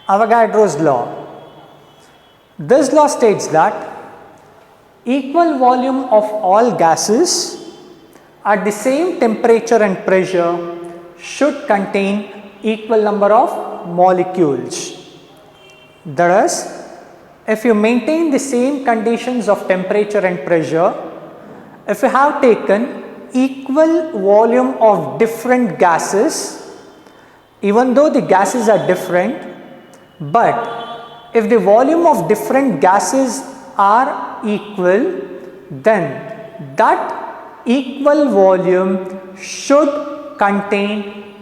Avogadro's law. This law states that equal volume of all gases at the same temperature and pressure should contain equal number of molecules. That is, if you maintain the same conditions of temperature and pressure, if you have taken equal volume of different gases, even though the gases are different, but if the volume of different gases are equal, then that equal volume should contain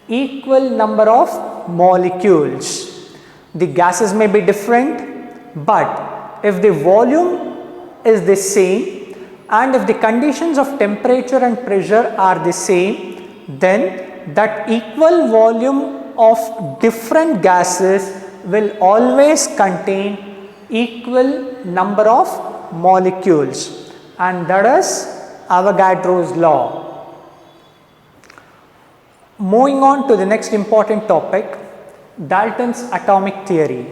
equal number of molecules. The gases may be different, but if the volume is the same and if the conditions of temperature and pressure are the same, then that equal volume of different gases will always contain equal number of molecules, and that is Avogadro's law. Moving on to the next important topic, Dalton's atomic theory.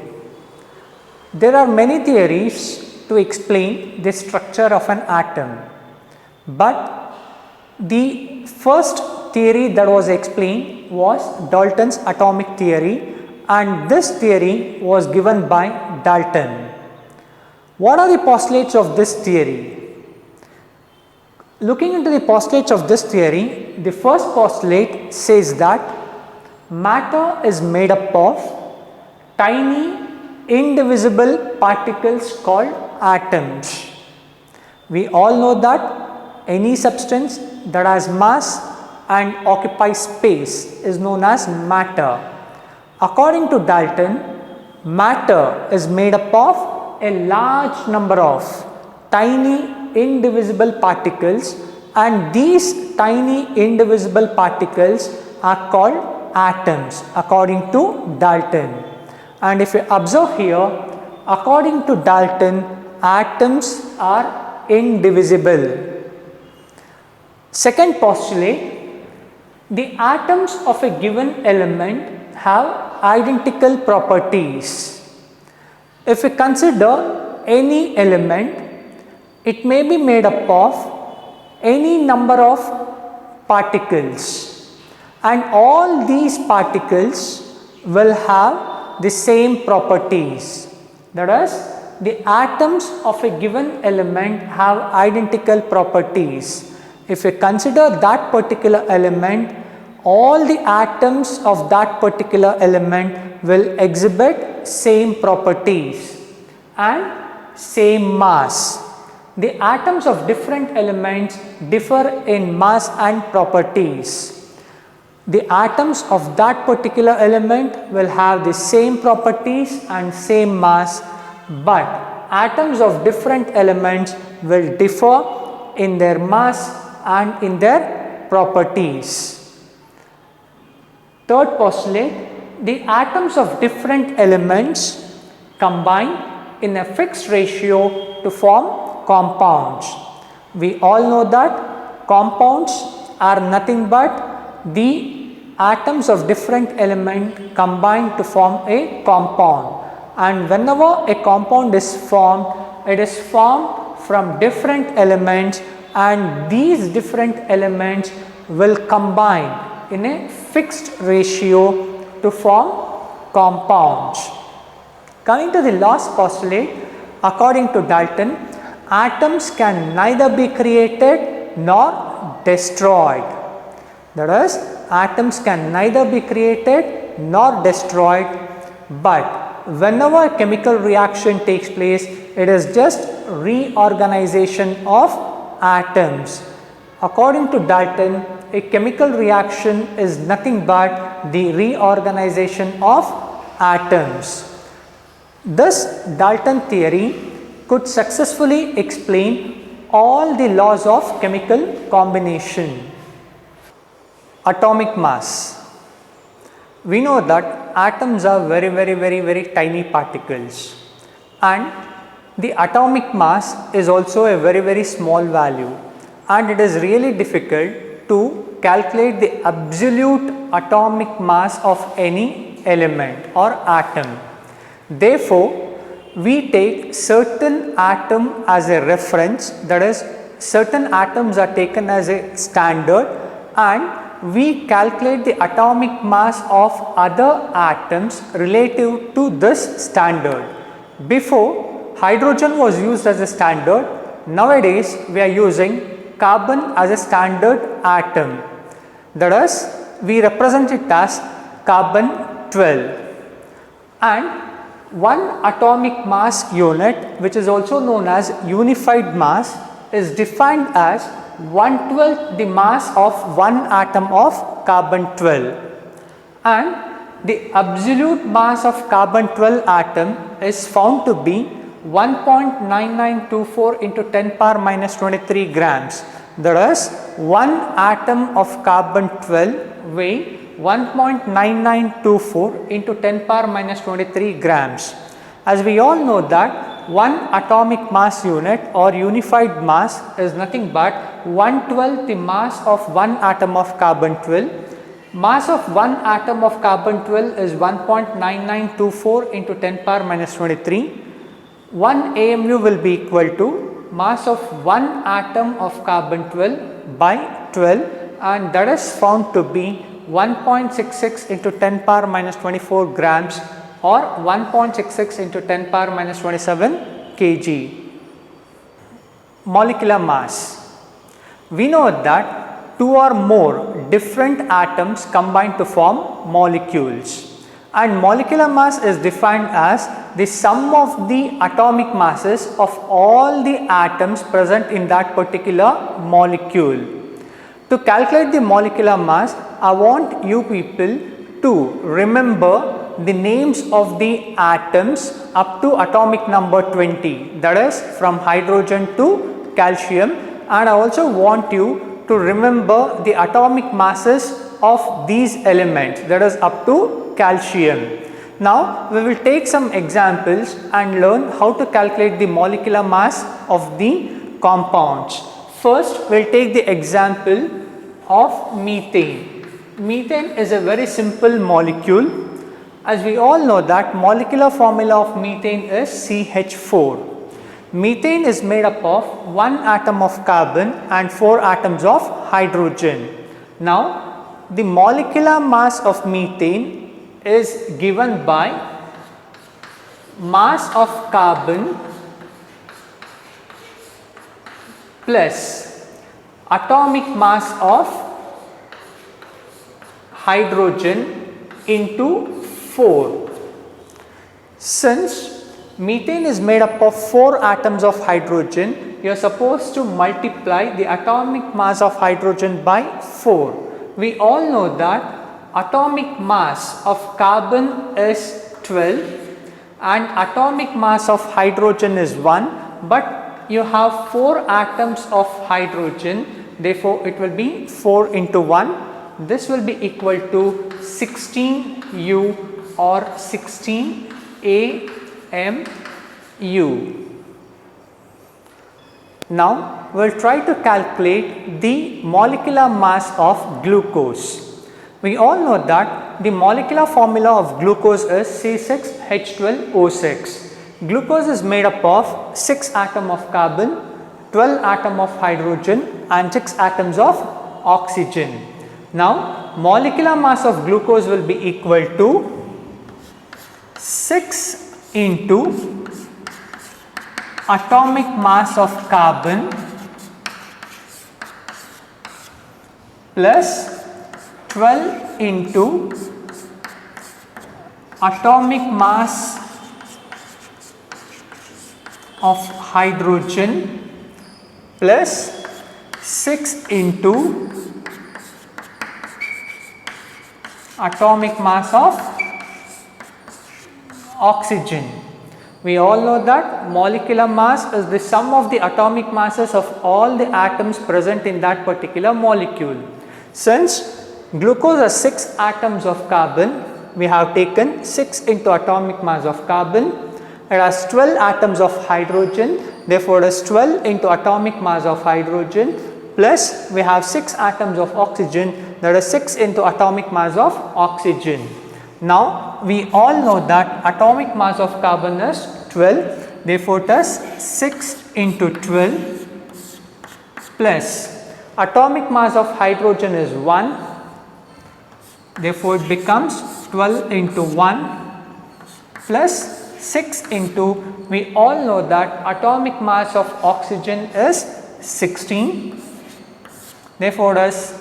There are many theories to explain the structure of an atom, but the first theory that was explained was Dalton's atomic theory, and this theory was given by Dalton. What are the postulates of this theory? Looking into the postulates of this theory, the first postulate says that matter is made up of tiny indivisible particles called atoms. We all know that any substance that has mass and occupies space is known as matter. According to Dalton, matter is made up of a large number of tiny indivisible particles, and these tiny indivisible particles are called atoms according to Dalton. And if you observe here, according to Dalton, atoms are indivisible. Second postulate, the atoms of a given element have identical properties. If we consider any element, it may be made up of any number of particles, and all these particles will have the same properties. That is, the atoms of a given element have identical properties. If we consider that particular element, all the atoms of that particular element will exhibit same properties and same mass. The atoms of different elements differ in mass and properties. The atoms of that particular element will have the same properties and same mass, but atoms of different elements will differ in their mass and in their properties. Third postulate, the atoms of different elements combine in a fixed ratio to form compounds. We all know that compounds are nothing but the atoms of different element combine to form a compound, and whenever a compound is formed, it is formed from different elements, and these different elements will combine in a fixed ratio to form compounds. Coming to the last postulate, according to Dalton, atoms can neither be created nor destroyed. That is, atoms can neither be created nor destroyed, but whenever a chemical reaction takes place, it is just reorganization of atoms. According to Dalton, a chemical reaction is nothing but the reorganization of atoms. This Dalton theory could successfully explain all the laws of chemical combination. Atomic mass. We know that atoms are very tiny particles, and the atomic mass is also a very small value, and it is really difficult to calculate the absolute atomic mass of any element or atom. Therefore, we take certain atom as a reference, that is certain atoms are taken as a standard, and we calculate the atomic mass of other atoms relative to this standard. Before, hydrogen was used as a standard. Nowadays, we are using carbon as a standard atom. That is, we represent it as carbon 12. And one atomic mass unit, which is also known as unified mass, is defined as 1/12 the mass of one atom of carbon 12, and the absolute mass of carbon 12 atom is found to be 1.9924 into 10 power minus 23 grams. That is, one atom of carbon 12 weigh 1.9924 into 10 power minus 23 grams. As we all know that one atomic mass unit or unified mass is nothing but 1/12 the mass of one atom of carbon 12. Mass of one atom of carbon 12 is 1.9924 into 10 power minus 23. 1 AMU will be equal to mass of one atom of carbon 12 by 12, and that is found to be 1.66 into 10 power minus 24 grams or 1.66 into 10 power minus 27 kg. Molecular mass. We know that two or more different atoms combine to form molecules, and molecular mass is defined as the sum of the atomic masses of all the atoms present in that particular molecule. To calculate the molecular mass, I want you people to remember the names of the atoms up to atomic number 20, that is from hydrogen to calcium, and I also want you to remember the atomic masses of these elements, that is up to calcium. Now, we will take some examples and learn how to calculate the molecular mass of the compounds. First, we will take the example of methane. Methane is a very simple molecule. As we all know that molecular formula of methane is CH4. Methane is made up of one atom of carbon and 4 atoms of hydrogen. Now, the molecular mass of methane is given by mass of carbon plus atomic mass of hydrogen into 4. Since methane is made up of 4 atoms of hydrogen, you are supposed to multiply the atomic mass of hydrogen by 4. We all know that atomic mass of carbon is 12 and atomic mass of hydrogen is 1, but you have 4 atoms of hydrogen, therefore it will be 4 into 1. This will be equal to 16U or 16 AMU. Now, we will try to calculate the molecular mass of glucose. We all know that the molecular formula of glucose is C6H12O6. Glucose is made up of 6 atoms of carbon, 12 atoms of hydrogen and 6 atoms of oxygen. Now, molecular mass of glucose will be equal to 6 into atomic mass of carbon plus 12 into atomic mass of hydrogen plus 6 into atomic mass of oxygen. We all know that molecular mass is the sum of the atomic masses of all the atoms present in that particular molecule. Since glucose has 6 atoms of carbon, we have taken 6 into atomic mass of carbon. It has 12 atoms of hydrogen, therefore it is 12 into atomic mass of hydrogen plus we have 6 atoms of oxygen, that is 6 into atomic mass of oxygen. Now we all know that atomic mass of carbon is 12, therefore it is 6 into 12 plus atomic mass of hydrogen is 1, therefore it becomes 12 into 1 plus 6 into, we all know that atomic mass of oxygen is 16, therefore it is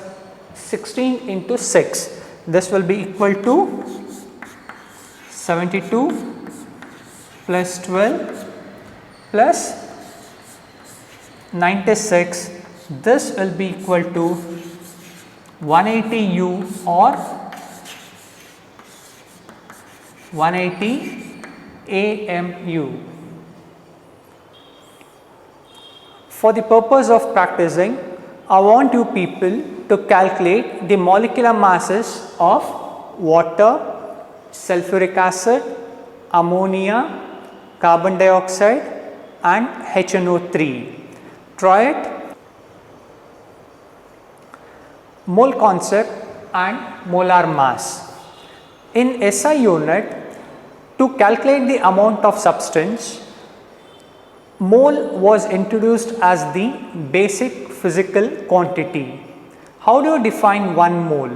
16 into 6, this will be equal to 72 plus 12 plus 96, this will be equal to 180 U or 180 AMU. For the purpose of practicing, I want you people to calculate the molecular masses of water, sulfuric acid, ammonia, carbon dioxide and HNO3. Try it. Mole concept and molar mass. In SI unit, to calculate the amount of substance, mole was introduced as the basic physical quantity. How do you define 1 mole?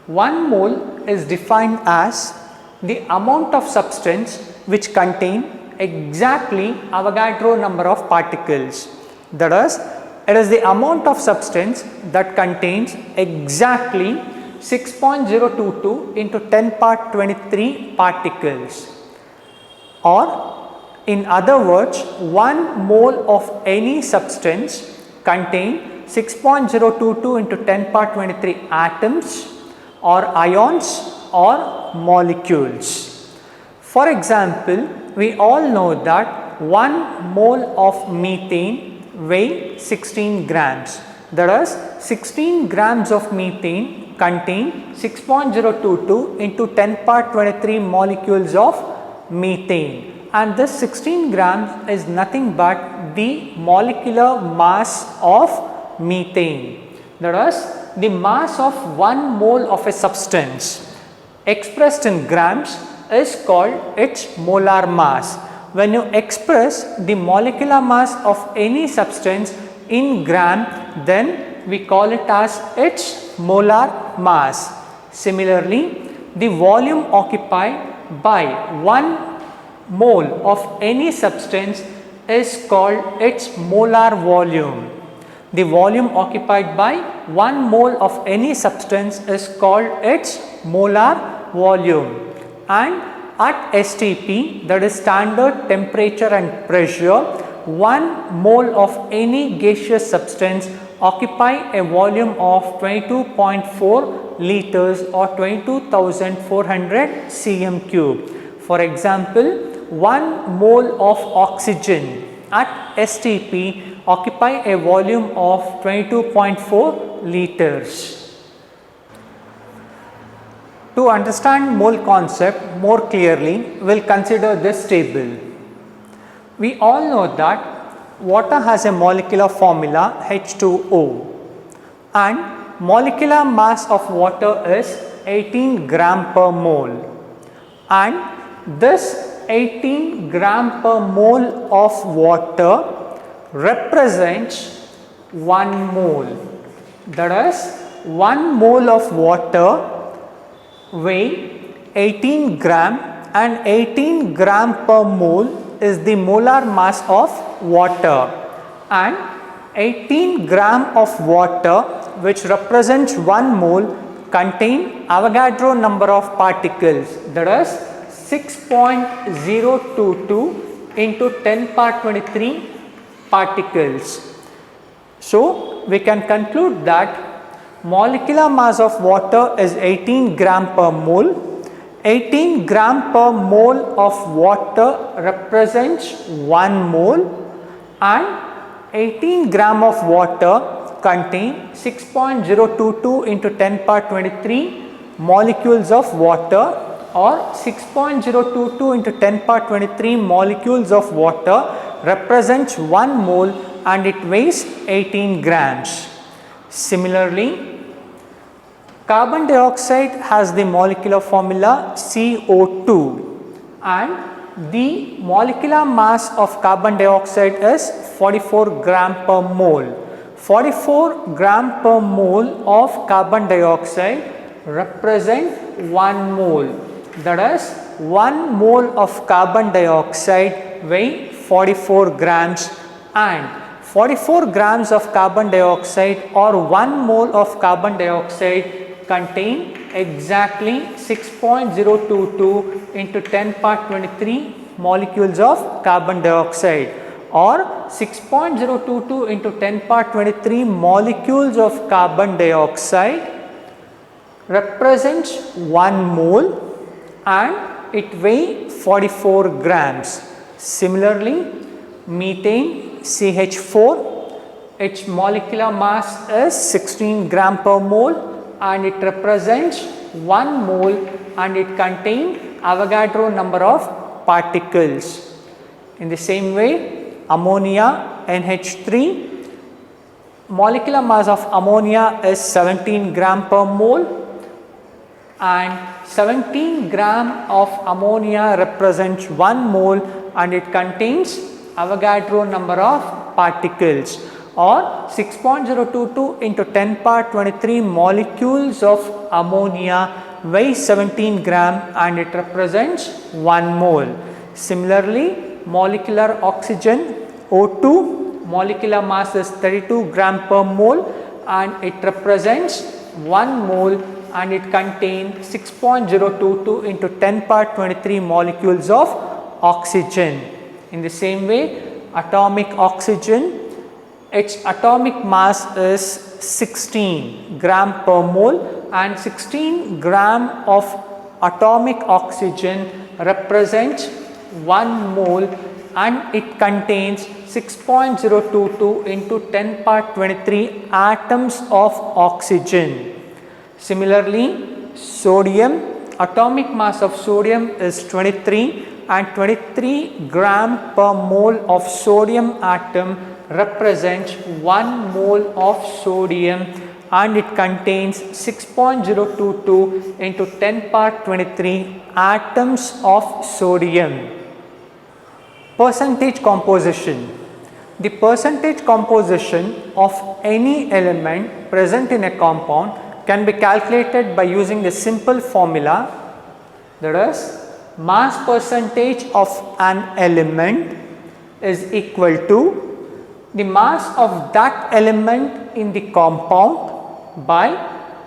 1 mole is defined as the amount of substance which contain exactly Avogadro number of particles. That is, it is the amount of substance that contains exactly 6.022 into 10 power 23 particles, or in other words, 1 mole of any substance contain 6.022 into 10 power 23 atoms or ions or molecules. For example, we all know that 1 mole of methane weigh 16 grams. That is, 16 grams of methane contain 6.022 into 10 power 23 molecules of methane, and this 16 grams is nothing but the molecular mass of methane. That is, the mass of 1 mole of a substance expressed in grams is called its molar mass. When you express the molecular mass of any substance in gram, then we call it as its molar mass. Similarly, the volume occupied by 1 mole of any substance is called its molar volume. The volume occupied by 1 mole of any substance is called its molar volume. And at STP, that is standard temperature and pressure, 1 mole of any gaseous substance occupy a volume of 22.4 liters or 22,400 cm cube. For example, 1 mole of oxygen at STP occupy a volume of 22.4 liters. To understand mole concept more clearly, we will consider this table. We all know that water has a molecular formula H2O, and molecular mass of water is 18 gram per mole, and this 18 gram per mole of water represents 1 mole. That is, 1 mole of water weigh 18 gram, and 18 gram per mole is the molar mass of water, and 18 gram of water, which represents 1 mole, contain Avogadro number of particles, that is 6.022 into 10 power 23 particles. So we can conclude that molecular mass of water is 18 gram per mole. 18 gram per mole of water represents 1 mole, and 18 gram of water contain 6.022 into 10 power 23 molecules of water, or 6.022 into 10 power 23 molecules of water represents 1 mole, and it weighs 18 grams. Similarly, Carbon dioxide has the molecular formula CO2 and the molecular mass of carbon dioxide is 44 gram per mole. 44 gram per mole of carbon dioxide represent 1 mole. That is, 1 mole of carbon dioxide weigh 44 grams, and 44 grams of carbon dioxide or 1 mole of carbon dioxide contain exactly 6.022 into 10 power 23 molecules of carbon dioxide, or 6.022 into 10 power 23 molecules of carbon dioxide represents 1 mole and it weighs 44 grams. Similarly, methane CH4, its molecular mass is 16 gram per mole and it represents 1 mole and it contains Avogadro number of particles. In the same way, ammonia NH3, molecular mass of ammonia is 17 gram per mole and 17 gram of ammonia represents 1 mole and it contains Avogadro number of particles, or 6.022 into 10 power 23 molecules of ammonia weigh 17 gram and it represents 1 mole. Similarly, molecular oxygen O2, molecular mass is 32 gram per mole and it represents 1 mole and it contains 6.022 into 10 power 23 molecules of oxygen. In the same way, atomic oxygen, its atomic mass is 16 gram per mole and 16 gram of atomic oxygen represents 1 mole and it contains 6.022 into 10 power 23 atoms of oxygen. Similarly, sodium, atomic mass of sodium is 23 and 23 gram per mole of sodium atom represents 1 mole of sodium and it contains 6.022 into 10 power 23 atoms of sodium. Percentage composition. The percentage composition of any element present in a compound can be calculated by using the simple formula, that is, mass percentage of an element is equal to the mass of that element in the compound by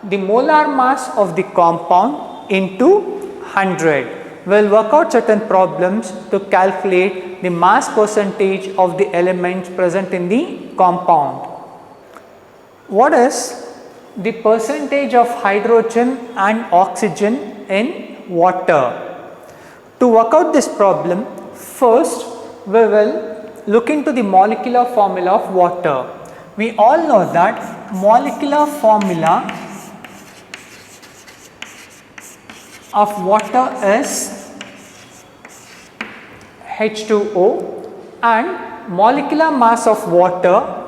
the molar mass of the compound into 100. We will work out certain problems to calculate the mass percentage of the elements present in the compound. What is the percentage of hydrogen and oxygen in water? To work out this problem, first we will look into the molecular formula of water. We all know that molecular formula of water is H2O and molecular mass of water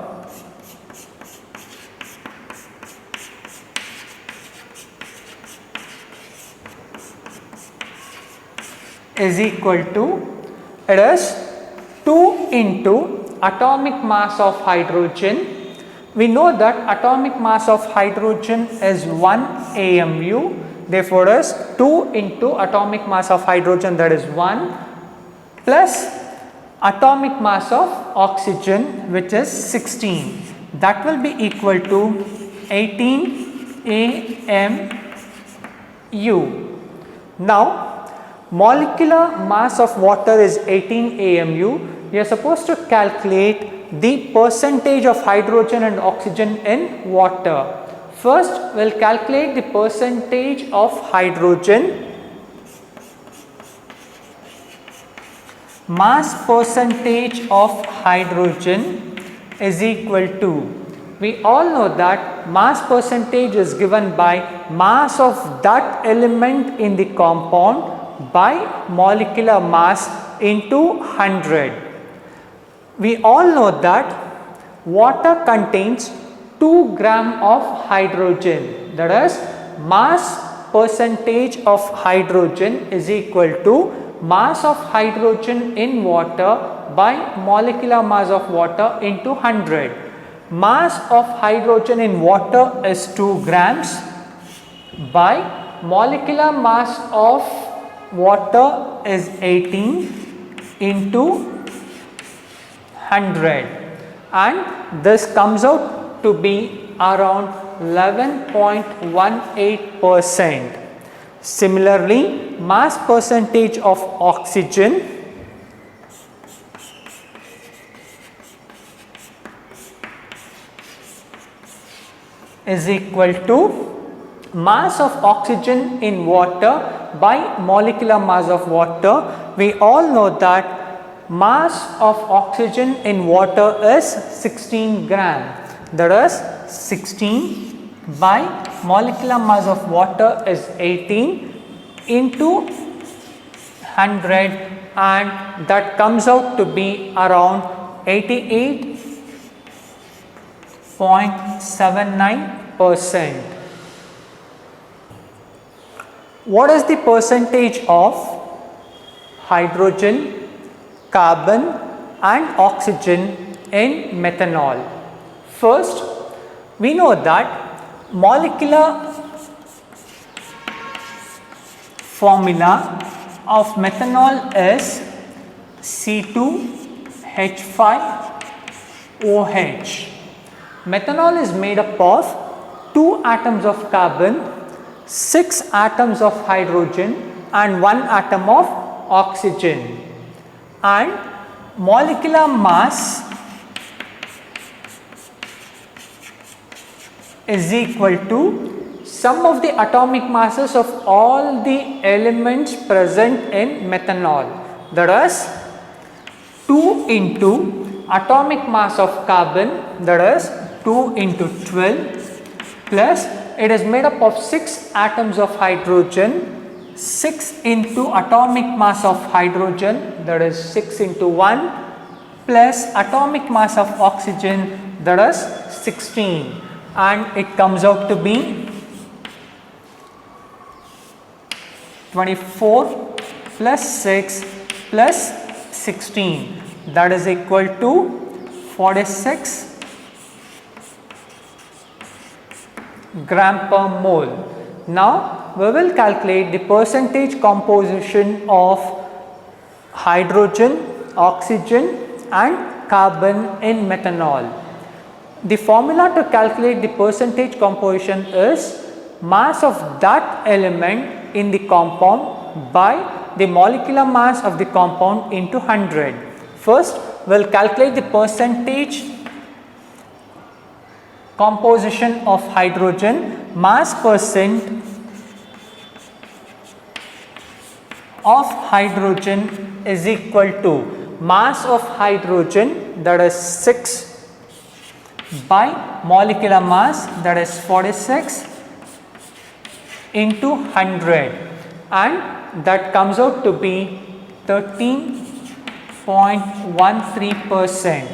is equal to, it is 2 into atomic mass of hydrogen. We know that atomic mass of hydrogen is 1 AMU, therefore it is 2 into atomic mass of hydrogen, that is 1, plus atomic mass of oxygen, which is 16, that will be equal to 18 AMU. Now, molecular mass of water is 18 AMU. We are supposed to calculate the percentage of hydrogen and oxygen in water. First, we will calculate the percentage of hydrogen. Mass percentage of hydrogen is equal to, we all know that mass percentage is given by mass of that element in the compound by molecular mass into 100. We all know that water contains 2 gram of hydrogen, that is mass percentage of hydrogen is equal to mass of hydrogen in water by molecular mass of water into 100. Mass of hydrogen in water is 2 grams by molecular mass of water is 18 into 100, and this comes out to be around 11.18%. Similarly, mass percentage of oxygen is equal to mass of oxygen in water by molecular mass of water. We all know that mass of oxygen in water is 16 gram. That is 16 by molecular mass of water is 18 into 100, and that comes out to be around 88.79%. What is the percentage of hydrogen, carbon and oxygen in methanol? First, we know that molecular formula of methanol is C2H5OH. Methanol is made up of 2 atoms of carbon, 6 atoms of hydrogen and 1 atom of oxygen, and molecular mass is equal to sum of the atomic masses of all the elements present in methanol. That is 2 into atomic mass of carbon, that is 2 into 12, plus it is made up of 6 atoms of hydrogen, 6 into atomic mass of hydrogen, that is 6 into 1, plus atomic mass of oxygen, that is 16, and it comes out to be 24 plus 6 plus 16, that is equal to 46 gram per mole. Now we will calculate the percentage composition of hydrogen, oxygen and carbon in methanol. The formula to calculate the percentage composition is mass of that element in the compound by the molecular mass of the compound into 100. First, we will calculate the percentage composition of hydrogen. Mass percent of hydrogen is equal to mass of hydrogen, that is 6 by molecular mass, that is 46 into 100, and that comes out to be 13.13%.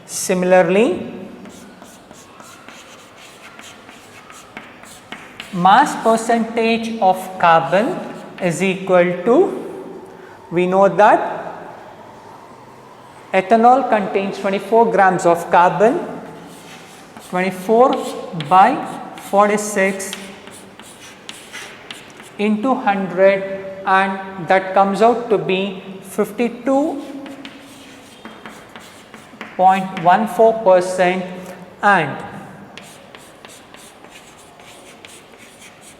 Similarly, mass percentage of carbon is equal to, we know that ethanol contains 24 grams of carbon, 24 by 46 into 100, and that comes out to be 52.14%, and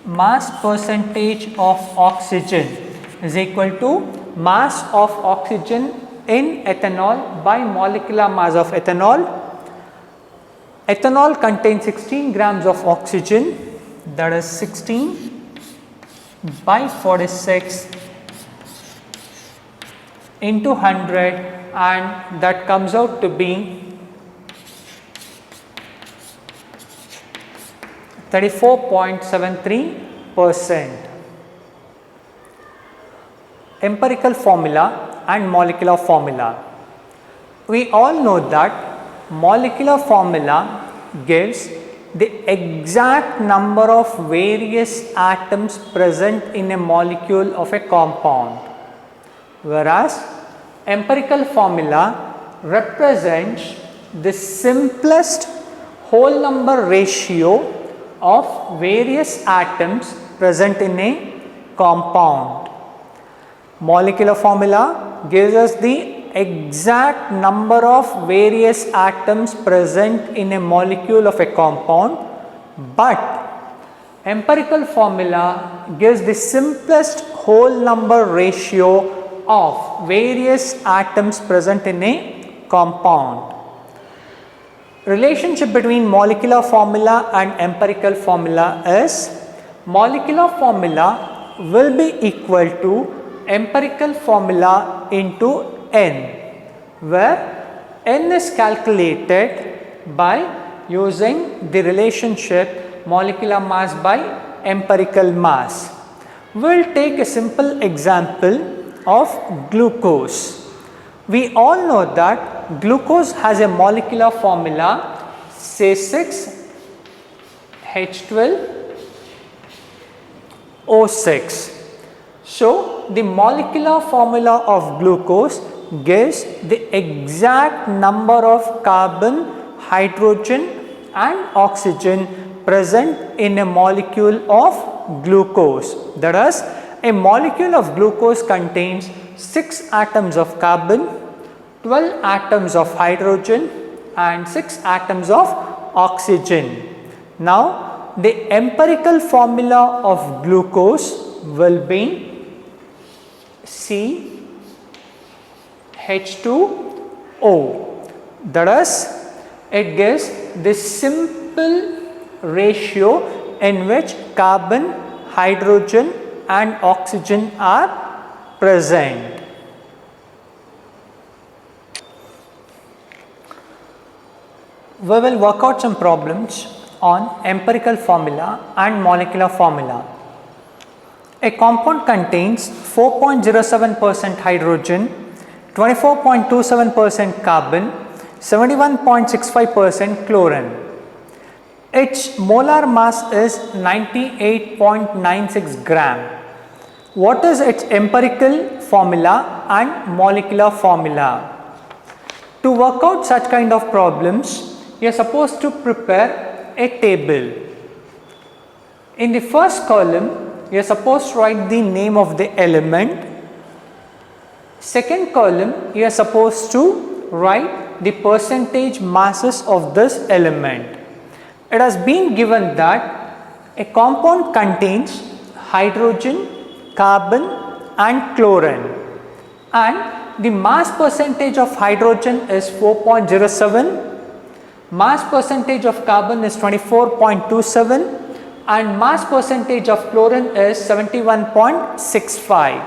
mass percentage of oxygen is equal to mass of oxygen in ethanol by molecular mass of ethanol. Ethanol contains 16 grams of oxygen, that is 16 by 46 into 100, and that comes out to be 34.73%. Empirical formula and molecular formula. We all know that molecular formula gives the exact number of various atoms present in a molecule of a compound, whereas empirical formula represents the simplest whole number ratio of various atoms present in a compound. Molecular formula gives us the exact number of various atoms present in a molecule of a compound, but empirical formula gives the simplest whole number ratio of various atoms present in a compound. Relationship between molecular formula and empirical formula is molecular formula will be equal to empirical formula into N, where N is calculated by using the relationship molecular mass by empirical mass. We will take a simple example of glucose. We all know that glucose has a molecular formula, say 6H12O6. So, the molecular formula of glucose gives the exact number of carbon, hydrogen and oxygen present in a molecule of glucose. That is, a molecule of glucose contains 6 atoms of carbon, 12 atoms of hydrogen and 6 atoms of oxygen. Now, the empirical formula of glucose will be CH2O. That is, it gives this simple ratio in which carbon, hydrogen and oxygen are present. We will work out some problems on empirical formula and molecular formula. A compound contains 4.07% hydrogen, 24.27% carbon, 71.65% chlorine. Its molar mass is 98.96 gram. What is its empirical formula and molecular formula? To work out such kind of problems, you are supposed to prepare a table. In the first column, you are supposed to write the name of the element. Second column, you are supposed to write the percentage masses of this element. It has been given that a compound contains hydrogen, carbon and chlorine, and the mass percentage of hydrogen is 4.07, mass percentage of carbon is 24.27 and mass percentage of chlorine is 71.65.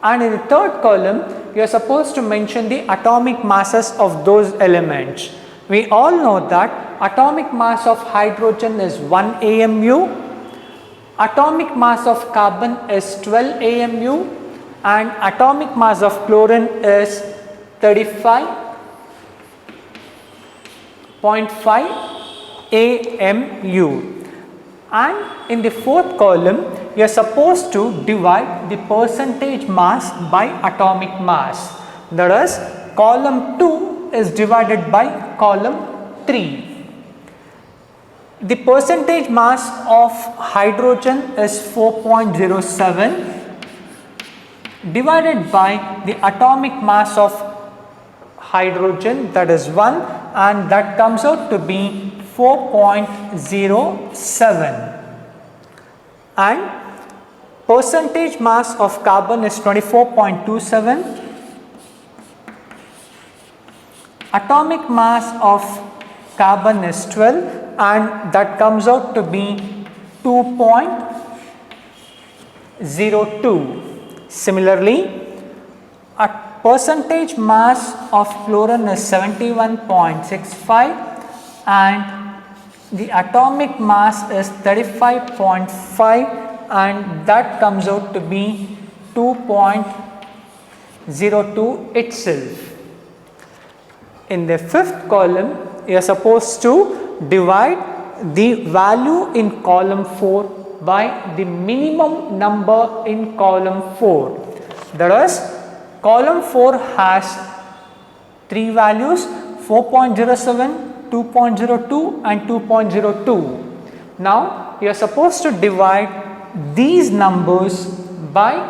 And in the third column, you are supposed to mention the atomic masses of those elements. We all know that atomic mass of hydrogen is 1 AMU, atomic mass of carbon is 12 AMU and atomic mass of chlorine is 35.5 AMU. And in the fourth column, you are supposed to divide the percentage mass by atomic mass. That is, column 2 is divided by column 3. The percentage mass of hydrogen is 4.07 divided by the atomic mass of hydrogen, that is 1, and that comes out to be 4.07, and percentage mass of carbon is 24.27, atomic mass of carbon is 12 and that comes out to be 2.02. Similarly, a percentage mass of chlorine is 71.65 and the atomic mass is 35.5 and that comes out to be 2.02 itself. In the fifth column, you are supposed to divide the value in column 4 by the minimum number in column 4. That is, column 4 has 3 values, 4.07, 2.02 and 2.02. Now you are supposed to divide these numbers by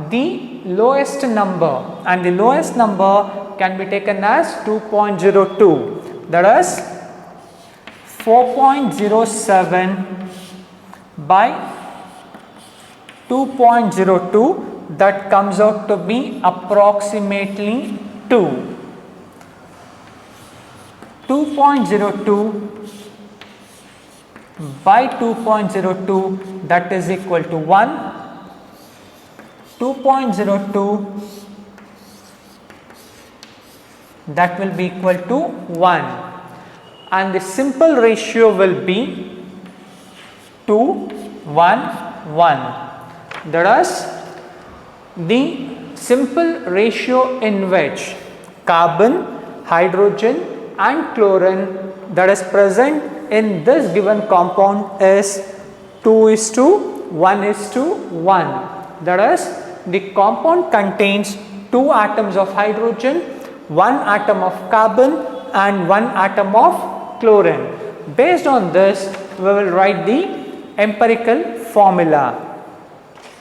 the lowest number, and the lowest number can be taken as 2.02. That is 4.07 by 2.02, that comes out to be approximately 2. 2.02 by 2.02, that is equal to 1. 2.02, that will be equal to 1, and the simple ratio will be 2, 1, 1. That is the simple ratio in which carbon, hydrogen and chlorine that is present in this given compound is 2:1:1. That is, the compound contains 2 atoms of hydrogen, 1 atom of carbon and 1 atom of chlorine. Based on this, we will write the empirical formula.